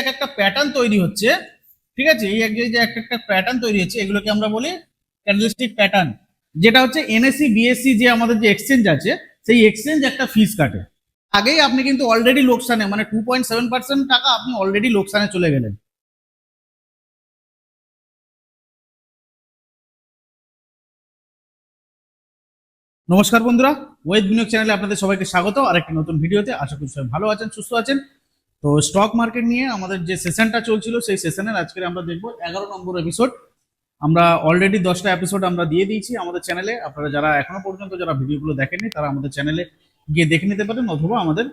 এক একটা প্যাটার্ন তৈরি হচ্ছে, ঠিক আছে, এই যে এক একটা প্যাটার্ন তৈরি হচ্ছে এগুলোকে আমরা বলি ক্যান্ডেলস্টিক প্যাটার্ন, যেটা হচ্ছে এনএসসি বিএসসি যে আমাদের যে এক্সচেঞ্জ আছে সেই এক্সচেঞ্জ একটা ফিস কাটে। আগেই আপনি কিন্তু অলরেডি লোকসানে, মানে 2.7% টাকা আপনি অলরেডি লোকসানে চলে গেলেন। নমস্কার বন্ধুরা, ওয়েদ বিনিয়োগ চ্যানেলে আপনাদের সবাইকে স্বাগত আর একটা নতুন ভিডিওতে। আশা করি সবাই ভালো আছেন, সুস্থ আছেন। তো স্টক মার্কেট নিয়ে আমাদের যে সেশনটা চলছিল সেই সেশনের আজকে আমরা দেখবো 11 নম্বর এপিসোড। আমরা অলরেডি 10টা এপিসোড আমরা দিয়ে দিয়েছি আমাদের চ্যানেলে। আপনারা যারা এখনো পর্যন্ত যারা ভিডিওগুলো দেখেননি তারা আমাদের চ্যানেলে গিয়ে দেখে নিতে পারেন, অথবা আমাদের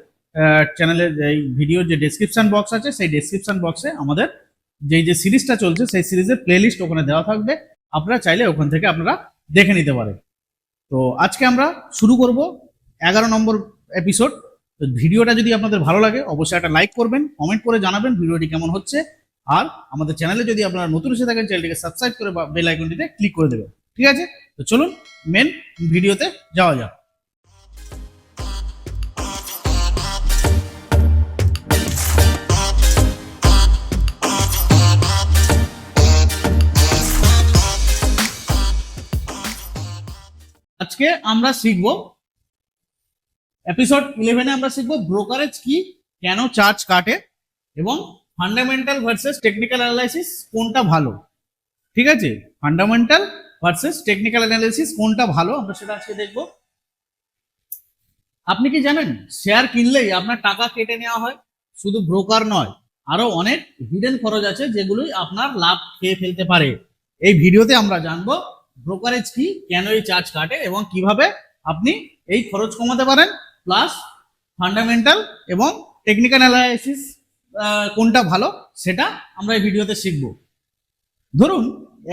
চ্যানেলের এই ভিডিওর যে ডেসক্রিপশন বক্স আছে সেই ডেসক্রিপশন বক্সে আমাদের যে সিরিজটা চলছে সেই সিরিজের প্লেলিস্ট ওখানে দেওয়া থাকবে, আপনারা চাইলে ওখান থেকে আপনারা দেখে নিতে পারেন। তো আজকে আমরা শুরু করব 11 নম্বর এপিসোড। তো ভিডিওটা যদি আপনাদের ভালো লাগে অবশ্যই একটা লাইক করবেন, কমেন্ট করে জানাবেন ভিডিওটি কেমন হচ্ছে, আর আমাদের চ্যানেলে যদি আপনারা নতুন এসে থাকেন চ্যানেলটিকে সাবস্ক্রাইব করে বেল আইকনটিতে ক্লিক করে দেবেন। ঠিক আছে, তো চলুন মেন ভিডিওতে যাওয়া যাক। আজকে আমরা শিখব এপিসোড 11-এ আমরা শিখব ব্রোকারেজ কি, কেন চার্জ কাটে, এবং ফান্ডামেন্টাল ভার্সেস টেকনিক্যাল অ্যানালাইসিস কোনটা ভালো। ঠিক আছে, ফান্ডামেন্টাল ভার্সেস টেকনিক্যাল অ্যানালাইসিস কোনটা ভালো আমরা সেটা আজকে দেখব। আপনি কি জানেন শেয়ার কিনলেই আপনার টাকা কেটে নেওয়া হয়? শুধু ব্রোকার নয়, আরো অনেক হিডেন খরচ আছে যেগুলোই আপনার লাভ খেয়ে ফেলতে পারে। এই ভিডিওতে আমরা জানবো ব্রোকারেজ কি, কেন এই চার্জ কাটে, এবং কিভাবে আপনি এই খরচ কমাতে পারেন, প্লাস ফান্ডামেন্টাল এবং টেকনিক্যাল অ্যানালাইসিস কোনটা ভালো সেটা আমরা এই ভিডিওতে শিখব। ধরুন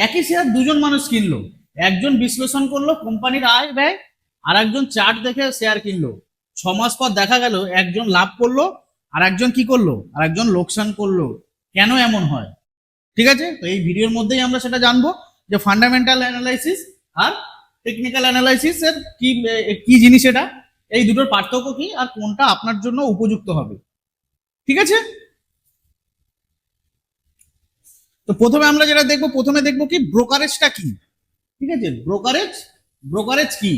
একই শেয়ার দুজন মানুষ কিনলো, একজন বিশ্লেষণ করলো কোম্পানির আয় ব্যয়, আর একজন চার্ট দেখে শেয়ার কিনলো। 6 মাস পর দেখা গেল একজন লাভ করলো আর একজন কি করলো, আর একজন লোকসান করলো। কেন এমন হয়? ঠিক আছে, তো এই ভিডিওর মধ্যেই আমরা সেটা জানবো যে ফান্ডামেন্টাল অ্যানালাইসিস আর টেকনিক্যাল অ্যানালাইসিস এর কি কি জিনিস, এটা এই দুটোর পার্থক্য কি, আর কোনটা আপনার জন্য উপযুক্ত হবে। ঠিক আছে, তো প্রথমে আমরা যেটা দেখবো, প্রথমে দেখবো কি ব্রোকারেজটা কি। ঠিক আছে, ব্রোকারেজ কি?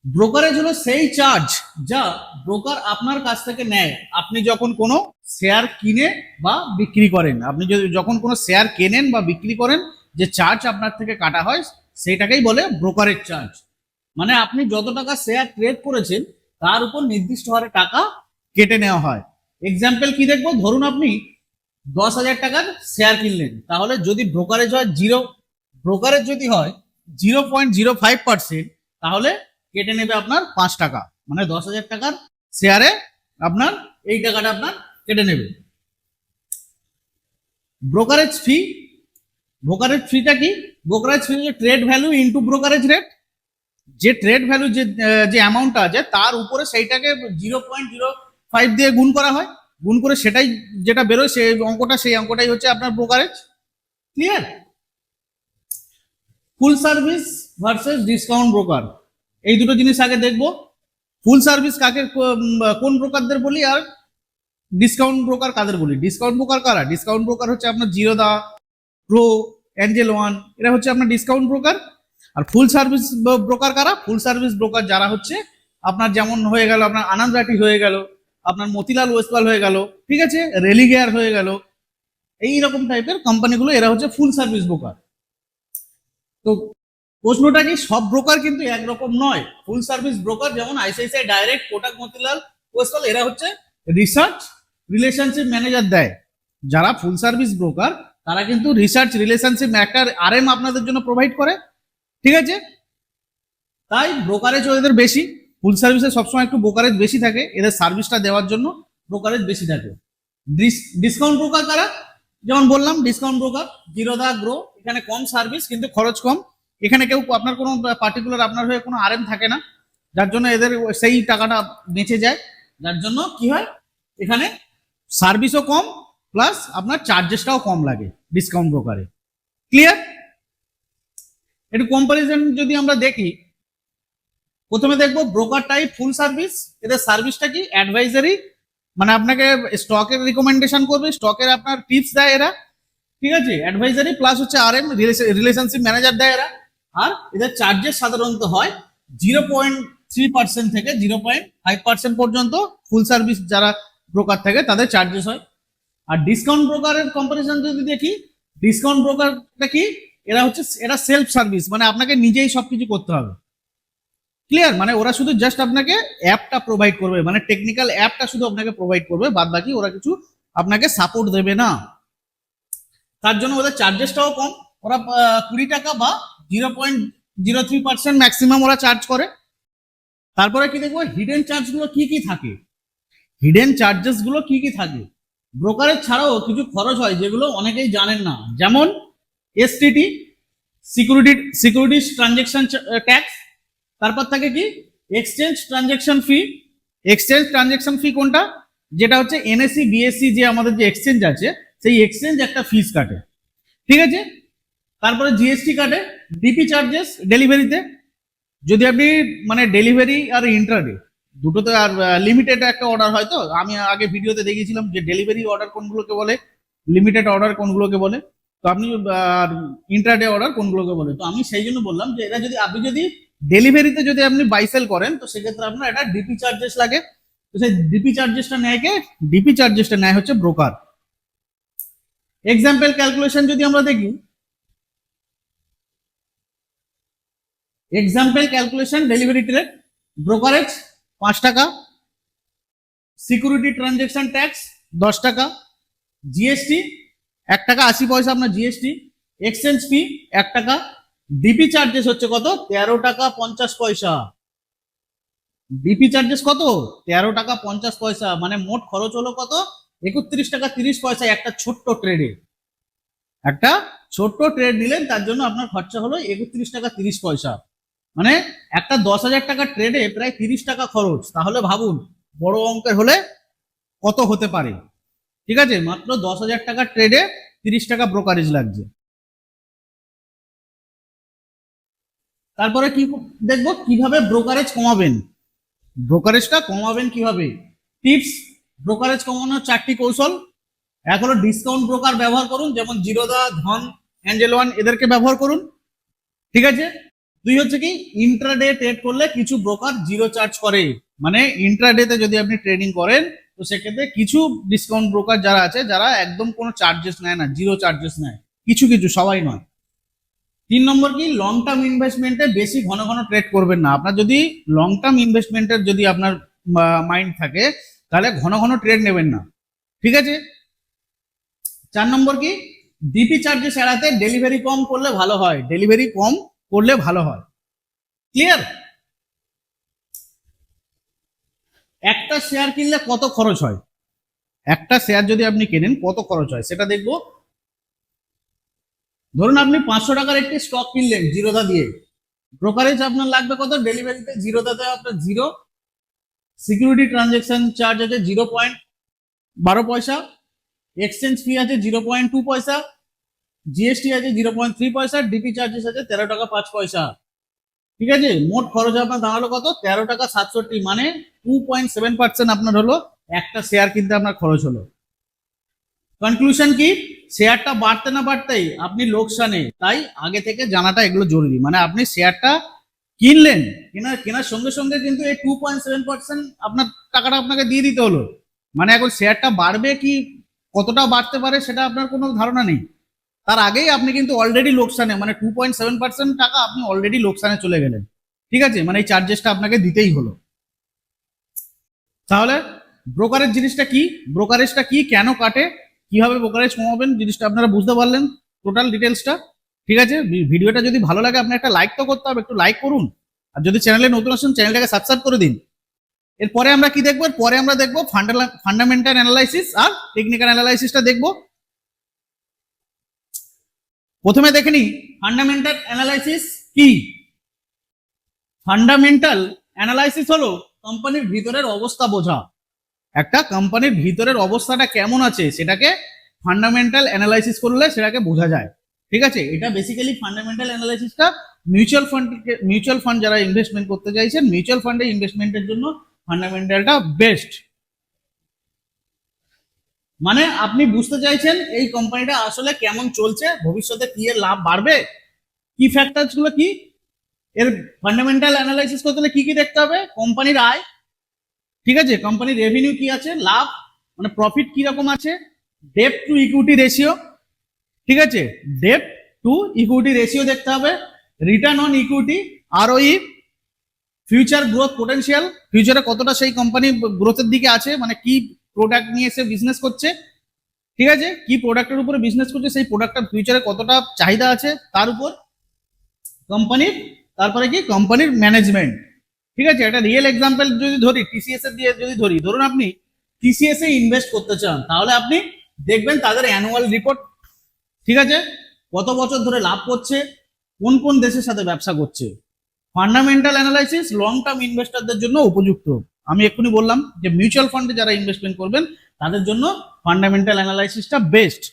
ব্রোকারেজ হলো সেই চার্জ যা ব্রোকার আপনার কাছ থেকে নেয় আপনি যখন কোনো শেয়ার কিনে বা বিক্রি করেন। আপনি যদি যখন কোনো শেয়ার কেনেন বা বিক্রি করেন, যে চার্জ আপনার থেকে কাটা হয় সেটাকেই বলে ব্রোকারেজ চার্জ। মানে আপনি যত টাকা শেয়ার ট্রেড করেছেন তার উপর নির্দিষ্ট হারে টাকা কেটে নেওয়া হয়। এক্সাম্পল কি দেখবো, ধরুন আপনি 10,000 টাকার শেয়ার কিনলেন, তাহলে যদি ব্রোকারেজ হয় ব্রোকারেজ যদি হয় 0.05%, তাহলে কেটে নেবে আপনার 5 টাকা। মানে 10,000 টাকার শেয়ারে আপনার এই টাকাটা আপনার কেটে নেবে। ব্রোকারেজ ফি, ব্রোকারেজ ফিটা কি? ব্রোকারেজ ফি হচ্ছে trade value into brokerage rate. যে ট্রেড ভ্যালু যে অ্যামাউন্টটা আছে তার উপরে সেইটাকে 0.05 দিয়ে গুণ করা হয়, গুণ করে সেটাই যেটা বেরোয় সেই অঙ্কটাই হচ্ছে আপনার ব্রোকারেজ। ক্লিয়ার? ফুল সার্ভিস ভার্সেস ডিসকাউন্ট ব্রোকার, এই দুটো জিনিস আগে দেখবো। ফুল সার্ভিস কাকে, কোন ব্রোকারদের বলি, আর ডিসকাউন্ট ব্রোকার কাদের বলি। ডিসকাউন্ট ব্রোকার কারা? ডিসকাউন্ট ব্রোকার হচ্ছে আপনার জিরোদা, প্রো, অ্যাঞ্জেল ওয়ান, এরা হচ্ছে আপনার ডিসকাউন্ট ব্রোকার। আর ফুল সার্ভিস ব্রোকার কারা? ফুল সার্ভিস ব্রোকার যারা হচ্ছে আপনার, যেমন হয়ে গেল আপনার আনন্দ রাঠি হয়ে গেল, আপনার মতিলাল ওয়েস্টপাল হয়ে গেল, ঠিক আছে, রেলিগেয়ার হয়ে গেল, এই রকম টাইপের কোম্পানিগুলো এরা হচ্ছে ফুল সার্ভিস ব্রোকার। তো প্রশ্নটা কি, সব ব্রোকার কিন্তু একরকম নয়। ফুল সার্ভিস ব্রোকার যেমন আইসিআইসিআই ডাইরেক্ট, কোটাক, মতিলাল ওয়েস্টফল, এরা হচ্ছে রিসার্চ রিলেশনশিপ ম্যানেজার দেয়। যারা ফুল সার্ভিস ব্রোকার তারা কিন্তু রিসার্চ রিলেশনশিপ একটা আরএম আপনাদের জন্য প্রোভাইড করে। ঠিক আছে, তাই ব্রোকারেজ ওদের বেশি। ফুল সার্ভিসে সবসময় একটু ব্রোকারেজ বেশি থাকে, এদের সার্ভিসটা দেওয়ার জন্য ব্রোকারেজ বেশি থাকে। ডিসকাউন্ট ব্রোকার কারা? যেমন বললাম ডিসকাউন্ট ব্রোকার জিরোদা, গ্রো, এখানে কম সার্ভিস কিন্তু খরচ কম। এখানে কেউ আপনার কোনো পার্টিকুলার আপনার হয়ে কোনো আরএম থাকে না, যার জন্য এদের সেই টাকাটা বেঁচে যায়। যার জন্য কি হয়, এখানে সার্ভিসও কম প্লাস আপনার চার্জেসটাও কম লাগে ডিসকাউন্ট ব্রোকারে। ক্লিয়ার? একটু কম্পারিজন যদি আমরা দেখি, প্রথমে দেখবো ব্রোকার টাইপ ফুল সার্ভিস, এদের সার্ভিসটা কি? অ্যাডভাইজারি, মানে আপনাকে স্টকের রিকমেন্ডেশন করবে, স্টকের আপনার টিপস দেয় এরা, ঠিক আছে, অ্যাডভাইজারি প্লাস হচ্ছে RM রিলেশনশিপ ম্যানেজার দেয় এরা। আর এদের চার্জেস সাধারণত হয় 0.3% থেকে 0.5% পর্যন্ত ফুল সার্ভিস যারা ব্রোকার থাকে তাদের চার্জেস হয়। আর ডিসকাউন্ট ব্রোকারের কম্পারিজন যদি দেখি, ডিসকাউন্ট ব্রোকারটা কি, এরা সেলফ সার্ভিস, মানে আপনাকে নিজেই সবকিছু করতে হবে। ক্লিয়ার? মানে ওরা শুধু জাস্ট আপনাকে অ্যাপটা প্রোভাইড করবে, মানে টেকনিক্যাল অ্যাপটা শুধু আপনাকে প্রোভাইড করবে, বাদ বাকি ওরা কিছু আপনাকে সাপোর্ট দেবে না। তার জন্য ওদের চার্জেসটাও কম, ওরা 20 টাকা বা 0.03% ম্যাক্সিমাম ওরা চার্জ করে। তারপরে কি দেখবো, হিডেন চার্জ গুলো কি কি থাকে, হিডেন চার্জেস গুলো কি কি থাকে। ব্রোকারেজ ছাড়াও কিছু খরচ হয় যেগুলো অনেকেই জানেন না, যেমন STT, সিকিউরিটি ট্রানজেকশন ট্যাক্স। তারপর থাকে কি এক্সচেঞ্জ ট্রানজেকশন ফি। এক্সচেঞ্জ ট্রানজেকশন ফি কোনটা, যেটা হচ্ছে NSE BSE যে আমাদের যে এক্সচেঞ্জ আছে, সেই এক্সচেঞ্জ একটা ফিস কাটে, ঠিক আছে। তারপরে GST কাটে, DP চার্জেস ডেলিভারিতে, যদি আপনি মানে ডেলিভারি আর ইন্ট্রাডে দুটোতে, আর লিমিটেড একটা অর্ডার হয়, তো আমি আগে ভিডিওতে দেখিয়েছিলাম যে ডেলিভারি অর্ডার কোনগুলোকে বলে, লিমিটেড অর্ডার কোনগুলোকে বলে, তো আপনি ইন্ট্রাডে অর্ডার কোনগুলোকে বলে। তো আমি সেই জন্য বললাম যে এরা যদি, আপনি যদি ডেলিভারিতে যদি আপনি বাই সেল করেন, তো সেক্ষেত্রে আপনার একটা DP চার্জেস লাগে। তো সেই ডিপি চার্জেসটা নেয় কে, ডিপি চার্জেসটা নেয় হচ্ছে ব্রোকার। এক্সাম্পল ক্যালকুলেশন যদি আমরা দেখি, example calculation delivery rate, brokerage 5 টাকা, সিকিউরিটি ট্রানজেকশন ট্যাক্স 10 টাকা, GST 1 টাকা 80 পয়সা আপনার GST, এক্সচেঞ্জ ফি 1 টাকা, ডিপি চার্জেস হচ্ছে কত, 13 টাকা 50 পয়সা। ডিপি চার্জেস কত, 13 টাকা 50 পয়সা, মানে মোট খরচ হলো কত, 31 টাকা 30 পয়সা। একটা ছোট্ট ট্রেডে, একটা ছোট্ট ট্রেড নিলেন, তার জন্য আপনার খরচা হলো 31 টাকা 30 পয়সা। মানে একটা 10,000 টাকা ট্রেডে প্রায় 30 টাকা খরচ, তাহলে ভাবুন বড় অঙ্কের হলে কত হতে পারে, ঠিক আছে। মাত্র 10,000 টাকা ট্রেডে 30 টাকা ব্রোকারেজ লাগছে। তারপরে কি দেখবো, কিভাবে ব্রোকারেজ কমাবেন, ব্রোকারেজটা কমাবেন কিভাবে, টিপস। ব্রোকারেজ কমানোর 4টি কৌশল। এক হলো ডিসকাউন্ট ব্রোকার ব্যবহার করুন, যেমন জিরোদা, ধন, অ্যাঞ্জেল ওয়ান, এদেরকে ব্যবহার করুন, ঠিক আছে। 2 হচ্ছে কি, ইন্ট্রাডে ট্রেড করলে কিছু ব্রোকার জিরো চার্জ করে, মানে ইন্ট্রাডেতে যদি আপনি ট্রেডিং করেন, তো সেক্ষেত্রে কিছু ডিসকাউন্ট ব্রোকার যারা আছে, যারা একদম কোনো চার্জেস নেয় না, জিরো চার্জেস নেয়, কিছু কিছু, সবাই নয়। 3 নম্বর কি, লং টার্ম ইনভেস্টমেন্টে বেশি ঘন ঘন ট্রেড করবেন না। আপনার যদি লং টার্ম ইনভেস্টমেন্টের যদি আপনার মাইন্ড থাকে, তাহলে ঘন ঘন ট্রেড নেবেন না, ঠিক আছে। 4 নম্বর কি, ডিপি চার্জেস এড়াতে ডেলিভারি কম করলে ভালো হয়, ডেলিভারি কম করলে ভালো হয়। ক্লিয়ার? একটা শেয়ার কিনলে কত খরচ হয়, একটা শেয়ার যদি আপনি কেনেন কত খরচ হয় সেটা দেখবো। ধরুন আপনি 500 টাকার একটি স্টক কিনলেন জিরোদা দিয়ে, ব্রোকারেজ আপনার লাগবে কত, ডেলিভারিতে জিরোদাতে আপনার 0, সিকিউরিটি ট্রানজেকশন চার্জ আছে 0.12 পয়সা, এক্সচেঞ্জ ফি আছে 0.2 পয়সা, GST আছে 0.3 পয়সা, ডিপি চার্জেস আছে 13 টাকা 5 পয়সা, ঠিক আছে। মোট খরচ আপনার দাঁড়ালো কত, 13 টাকা 67, মানে 2.7% আপনার হলো একটা শেয়ার কিনতে আপনার খরচ হলো। কনক্লুশন কি, শেয়ারটা বাড়তে না বাড়তেই আপনি লোকসানে, তাই আগে থেকে জানাটা এগুলো জরুরি। মানে আপনি শেয়ারটা কিনলেন, কেনার সঙ্গে সঙ্গে কিন্তু এই 2.7% আপনার টাকাটা আপনাকে দিয়ে দিতে হলো, মানে এখন শেয়ারটা বাড়বে কি কতটা বাড়তে পারে সেটা আপনার কোনো ধারণা নেই, তার আগেই আপনি কিন্তু অলরেডি লোকসানে, মানে 2.7% টাকা আপনি অলরেডি লোকসানে চলে গেলেন, ঠিক আছে। মানে এই চার্জেসটা আপনাকে দিতেই হলো। তাহলে ব্রোকারেজ জিনিসটা কি, ব্রোকারেজটা কি, কেন কাটে, কিভাবে ব্রোকারেজ কমাবেন, জিনিসটা আপনারা বুঝতে পারলেন টোটাল ডিটেলসটা, ঠিক আছে। ভিডিওটা যদি ভালো লাগে আপনি একটা লাইক তো করতে হবে, একটু লাইক করুন। আর যদি চ্যানেলে নতুন আসেন চ্যানেলটাকে সাবস্ক্রাইব করে দিন। এরপরে আমরা কি দেখবো, পরে আমরা দেখবো ফান্ডামেন্টাল অ্যানালাইসিস আর টেকনিক্যাল অ্যানালাইসিসটা দেখবো। প্রথমে দেখে নিই ফান্ডামেন্টাল অ্যানালাইসিস কি। ফান্ডামেন্টাল অ্যানালাইসিস হলো কোম্পানির ভিতরের অবস্থা বোঝা, একটা কোম্পানির ভিতরের অবস্থাটা কেমন আছে সেটাকে ফান্ডামেন্টাল অ্যানালাইসিস করলে সেটাকে বোঝা যায়, ঠিক আছে। এটা বেসিক্যালি ফান্ডামেন্টাল অ্যানালাইসিসটা মিউচুয়াল ফান্ড যারা ইনভেস্টমেন্ট করতে চাইছেন, মিউচুয়াল ফান্ডে ইনভেস্টমেন্টের জন্য ফান্ডামেন্টালটা বেস্ট। মানে আপনি বুঝতে চাইছেন এই কোম্পানিটা আসলে কেমন চলছে, ভবিষ্যতে কি এর লাভ বাড়বে, কি ফ্যাক্টরস গুলো কি, এর ফান্ডামেন্টাল অ্যানালাইসিস করতে হলে কি কি দেখতে হবে, কোম্পানির আয়, ঠিক আছে, কোম্পানির রেভিনিউ কি আছে, লাভ মানে প্রফিট কি রকম আছে, ডেট টু ইকুইটি রেশিও, ঠিক আছে, ডেট টু ইকুইটি রেশিও দেখতে হবে, return on equity, আরওই, future growth potential, ফিউচারে কতটা সেই কোম্পানি গ্রোথের দিকে আছে, মানে কি প্রোডাক্ট নিয়ে এসে বিজনেস করছে, ঠিক আছে, কি প্রোডাক্টের উপরে বিজনেস করছে, সেই প্রোডাক্টটার ফিউচারে কতটা চাহিদা আছে তার উপর কোম্পানির, তারপরে কি কোম্পানির ম্যানেজমেন্ট, ঠিক আছে। একটা রিয়েল এক্সাম্পল যদি ধরি, টিসিএস এর দিয়ে যদি ধরি, ধরুন আপনি টিসিএস এ ইনভেস্ট করতে চান, তাহলে আপনি দেখবেন তাদের অ্যানুয়াল রিপোর্ট, ঠিক আছে, কত বছর ধরে লাভ করছে, কোন কোন দেশের সাথে ব্যবসা করছে। ফান্ডামেন্টাল অ্যানালাইসিস লং টার্ম ইনভেস্টরদের জন্য উপযুক্ত। আমি এক্ষুনি বললাম যে মিউচুয়াল ফান্ডে যারা ইনভেস্টমেন্ট করবেন তাদের জন্য ফান্ডামেন্টাল অ্যানালাইসিসটা বেস্ট,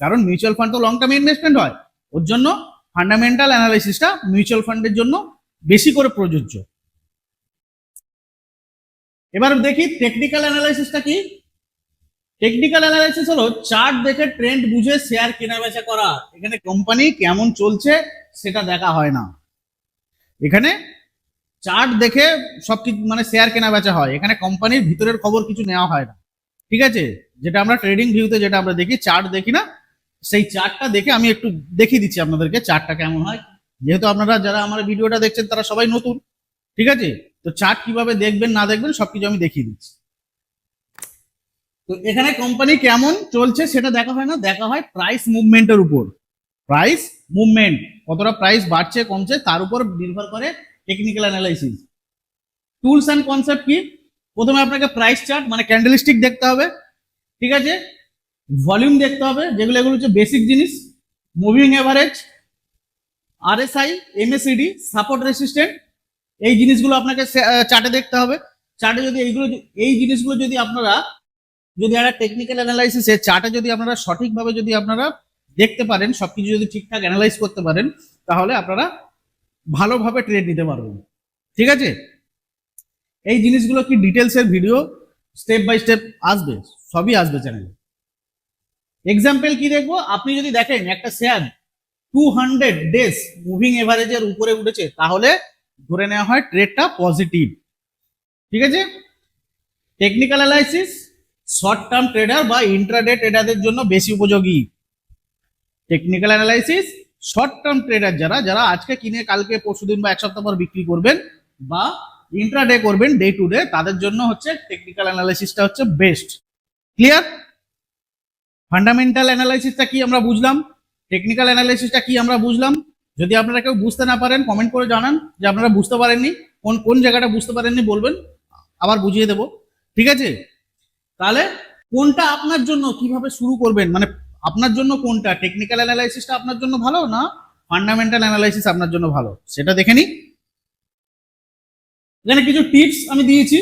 কারণ মিউচুয়াল ফান্ড তো লং টার্ম ইনভেস্টমেন্ট হয়, ওর জন্য ফান্ডামেন্টাল অ্যানালাইসিসটা মিউচুয়াল ফান্ডের জন্য বেশি করে প্রযোজ্য। এবার দেখি টেকনিক্যাল অ্যানালাইসিসটা কি। টেকনিক্যাল অ্যানালাইসিস হলো চার্ট দেখে ট্রেন্ড বুঝে শেয়ার কেনা বেচা করা। এখানে কোম্পানি কেমন চলছে সেটা দেখা হয় না, এখানে চার্ট দেখে সব কিছু মানে শেয়ার কেনা বেচা হয়, এখানে কোম্পানির ভিতরের খবর কিছু নেওয়া হয় না, ঠিক আছে। যেটা আমরা ট্রেডিং ভিউতে যেটা আমরা দেখি, চার্ট দেখি না, সেই চার্টটা দেখে আমি একটু দেখিয়ে দিচ্ছি আপনাদেরকে চার্টটা কেমন হয়, যেহেতু আপনারা যারা আমার ভিডিওটা দেখছেন তারা সবাই নতুন, ঠিক আছে, তো চার্ট কিভাবে দেখবেন না দেখবেন সবকিছু আমি দেখিয়ে দিচ্ছি। তো এখানে কোম্পানি কেমন চলছে সেটা দেখা হয় না, দেখা হয় প্রাইস মুভমেন্টের উপর, প্রাইস মুভমেন্ট কতটা প্রাইস বাড়ছে কমছে তার উপর নির্ভর করে technical analysis. Tools and concept কি, প্রথমে আপনাকে প্রাইস চার্ট মানে ক্যান্ডেলস্টিক দেখতে হবে, ঠিক আছে, ভলিউম দেখতে হবে, যেগুলো এগুলো হচ্ছে বেসিক জিনিস, moving average, RSI, MACD, support resistant, এই জিনিসগুলো আপনাকে চার্টে দেখতে হবে। চার্টে যদি এই জিনিসগুলো যদি আপনারা যদি একটা টেকনিক্যাল অ্যানালাইসিসে চার্টে যদি আপনারা সঠিকভাবে যদি আপনারা দেখতে পারেন, সবকিছু যদি ঠিকঠাক অ্যানালাইজ করতে পারেন, তাহলে আপনারা ভালোভাবে ট্রেড নিতে পারবেন, ঠিক আছে। এই জিনিসগুলো কি ডিটেলস এর ভিডিও স্টেপ বাই স্টেপ আসবে, সবই আসবে চ্যানেলে। এক্সাম্পল কি দেখবো, আপনি যদি দেখেন একটা শেয়ার 200 ডেজ মুভিং এভারেজের উপরে উঠেছে, তাহলে ধরে নেওয়া হয় ট্রেডটা পজিটিভ, ঠিক আছে। Technical analysis short term trader বা ইন্ট্রাডে ট্রেডারদের জন্য বেশি উপযোগী। Technical analysis short term trader যারা যারা আজকে কিনে কালকে পরশুদিন বা এক সপ্তাহ পর বিক্রি করবেন বা ইন্ট্রাডে করবেন ডে টু ডে, তাদের জন্য হচ্ছে টেকনিক্যাল অ্যানালাইসিসটা হচ্ছে বেস্ট। ক্লিয়ার? ফান্ডামেন্টাল অ্যানালাইসিসটা কি আমরা বুঝলাম, টেকনিক্যাল অ্যানালাইসিসটা কি আমরা বুঝলাম। যদি আপনারা কেউ বুঝতে না পারেন কমেন্ট করে জানান যে আপনারা বুঝতে পারেননি, কোন কোন জায়গাটা বুঝতে পারেননি বলবেন, আবার বুঝিয়ে দেবো, ঠিক আছে। তাহলে কোনটা আপনার জন্য কিভাবে শুরু করবেন, মানে আপনার জন্য কোনটা, টেকনিক্যাল অ্যানালাইসিসটা আপনার জন্য ভালো না ফান্ডামেন্টাল অ্যানালাইসিস আপনার জন্য ভালো, সেটা দেখে নিই। এখানে কিছু টিপস আমি দিয়েছি।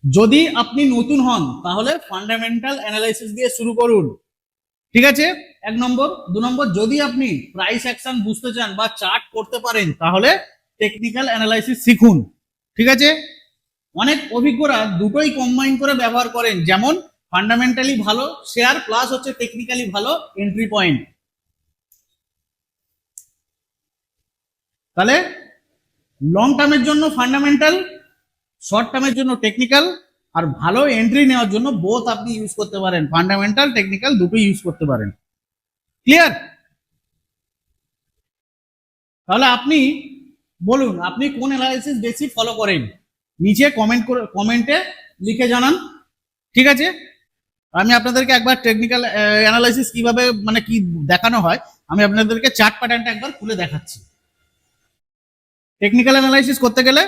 যদি আপনি নতুন হন তাহলে ফান্ডামেন্টাল অ্যানালাইসিস দিয়ে শুরু করুন, ঠিক আছে, 1 নম্বর। 2 নম্বর, যদি আপনি প্রাইস অ্যাকশন বুঝতে চান বা চার্ট করতে পারেন তাহলে টেকনিক্যাল অ্যানালাইসিস শিখুন, ঠিক আছে। অনেক অভিজ্ঞরা দুটোই কম্বাইন করে ব্যবহার করেন, যেমন ফান্ডামেন্টালি ভালো শেয়ার প্লাস হচ্ছে টেকনিক্যালি ভালো এন্ট্রি পয়েন্ট। তাহলে লং টার্মের জন্য ফান্ডামেন্টাল, শর্ট টার্মের জন্য টেকনিক্যাল, আর ভালো এন্ট্রি নেওয়ার জন্য বোথ আপনি ইউজ করতে পারেন, ফান্ডামেন্টাল টেকনিক্যাল দুটোই ইউজ করতে পারেন। ক্লিয়ার? তাহলে আপনি বলুন আপনি কোন অ্যানালাইসিস বেশি ফলো করেন, নিচে কমেন্টে লিখে জানান, ঠিক আছে। আমি আপনাদেরকে একবার টেকনিক্যাল অ্যানালাইসিস কিভাবে মানে কি দেখানো হয় আমি আপনাদেরকে চার্ট প্যাটার্নটা একবার খুলে দেখাচ্ছি। টেকনিক্যাল অ্যানালাইসিস করতে গেলে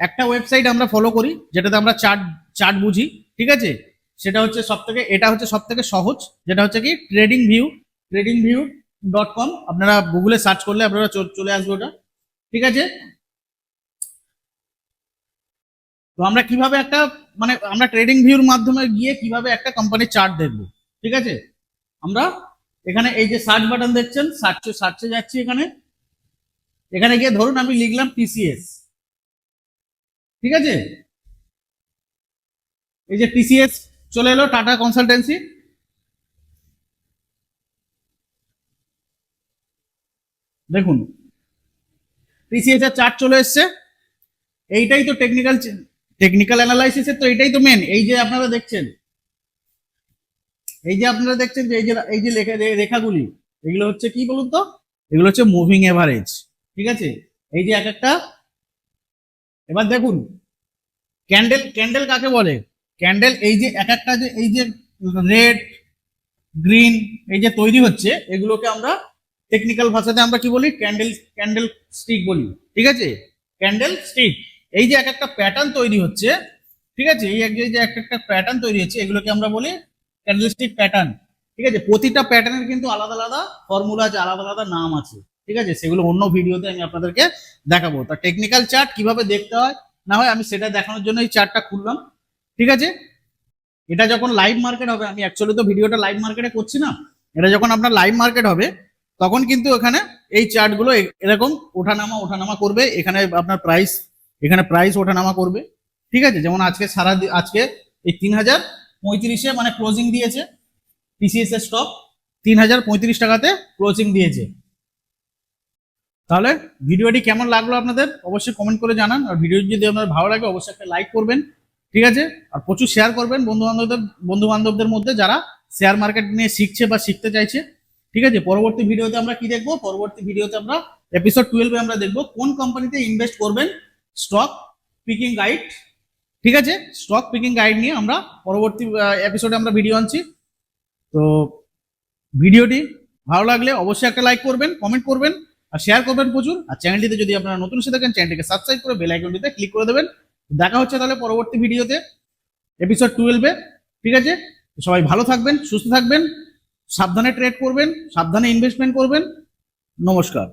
একটা ওয়েবসাইট আমরা ফলো করি যেটাতে আমরা চার্ট চার্ট বুঝি, ঠিক আছে। সেটা হচ্ছে এটা হচ্ছে সব থেকে সহজ, যেটা হচ্ছে কি tradingview.com। আপনারা গুগলে সার্চ করলে আপনারা চলে আসবে ওটা, ঠিক আছে। তো আমরা কিভাবে একটা মানে আমরা ট্রেডিং ভিউর মাধ্যমে গিয়ে কিভাবে একটা কোম্পানির চার্ট দেখবো, ঠিক আছে। আমরা এখানে এই যে সার্চ বাটন দেখছেন, সার্চে যাচ্ছি, এখানে গিয়ে ধরুন আমি লিখলাম টিসিএস, ঠিক আছে। এই যে টিসিএস চলে এলো, টাটা কনসালটেন্সি, দেখুন টিসিএস এর চার্ট চলে এসছে। এইটাই তো টেকনিক্যাল অ্যানালাইসিসের তো এইটাই তো মেন। এই যে আপনারা দেখছেন যে এই যে রেখাগুলি, এগুলো হচ্ছে কি বলুন তো, এগুলো হচ্ছে মুভিং এভারেজ। ঠিক আছে, এই যে এক একটা, এবার দেখুন ক্যান্ডেল কাকে বলে? ক্যান্ডেল এই যে এক একটা, যে এই যে রেড গ্রিন এই যে তৈরি হচ্ছে, এগুলোকে আমরা টেকনিক্যাল ভাষাতে আমরা কি বলি? ক্যান্ডেল স্টিক বলি। ঠিক আছে, ক্যান্ডেল স্টিক। এই যে এক একটা প্যাটার্ন তৈরি হচ্ছে, ঠিক আছে, যে এক একটা প্যাটার্ন তৈরি হচ্ছে, এগুলোকে আমরা বলি ক্যান্ডেল স্টিক প্যাটার্ন। ঠিক আছে, প্রতিটা প্যাটার্নের কিন্তু আলাদা আলাদা ফর্মুলা আছে, আলাদা আলাদা নাম আছে। ঠিক আছে, সেগুলো অন্য ভিডিওতে আমি আপনাদেরকে দেখাবো। তা টেকনিক্যাল চার্ট কিভাবে দেখতে হয় না হয় আমি সেটা দেখানোর জন্য এই চার্টটা খুললাম। ঠিক আছে, এটা যখন লাইভ মার্কেট হবে, আমি অ্যাকচুয়ালি তো ভিডিওটা লাইভ মার্কেটে করছি না, এটা যখন আপনার লাইভ মার্কেট হবে তখন কিন্তু এখানে এই চার্টগুলো এরকম ওঠানামা করবে। এখানে আপনার প্রাইস ওঠানামা করবে। ঠিক আছে, যেমন আজকে এই 3035 মানে ক্লোজিং দিয়েছে টিসিএস এর স্টক, 3035 টাকাতে ক্লোজিং দিয়েছে। তাহলে ভিডিওটি কেমন লাগলো আপনাদের অবশ্যই কমেন্ট করে জানান। আর ভিডিও যদি আপনার ভালো লাগে অবশ্যই একটা লাইক করবেন। ঠিক আছে, আর প্রচুর শেয়ার করবেন বন্ধু বান্ধবদের মধ্যে যারা শেয়ার মার্কেট নিয়ে শিখছে বা শিখতে চাইছে। ঠিক আছে, পরবর্তী ভিডিওতে আমরা কি দেখবো? পরবর্তী ভিডিওতে আমরা এপিসোড 12 আমরা দেখবো কোন কোম্পানিতে ইনভেস্ট করবেন, স্টক পিকিং গাইড। ঠিক আছে, স্টক পিকিং গাইড নিয়ে আমরা পরবর্তী এপিসোডে আমরা ভিডিও আনছি। তো ভিডিওটি ভালো লাগলে অবশ্যই একটা লাইক করবেন, কমেন্ট করবেন আর শেয়ার করবেন প্রচুর। আর চ্যানেলটিতে যদি আপনারা নতুন এসে থাকেন চ্যানেলটিকে সাবস্ক্রাইব করে বেল আইকনটিতে ক্লিক করে দেবেন। দেখা হচ্ছে তাহলে পরবর্তী ভিডিওতে এপিসোড 12-এ। ঠিক আছে, সবাই ভালো থাকবেন, সুস্থ থাকবেন, সাবধানে ট্রেড করবেন, সাবধানে ইনভেস্টমেন্ট করবেন। নমস্কার।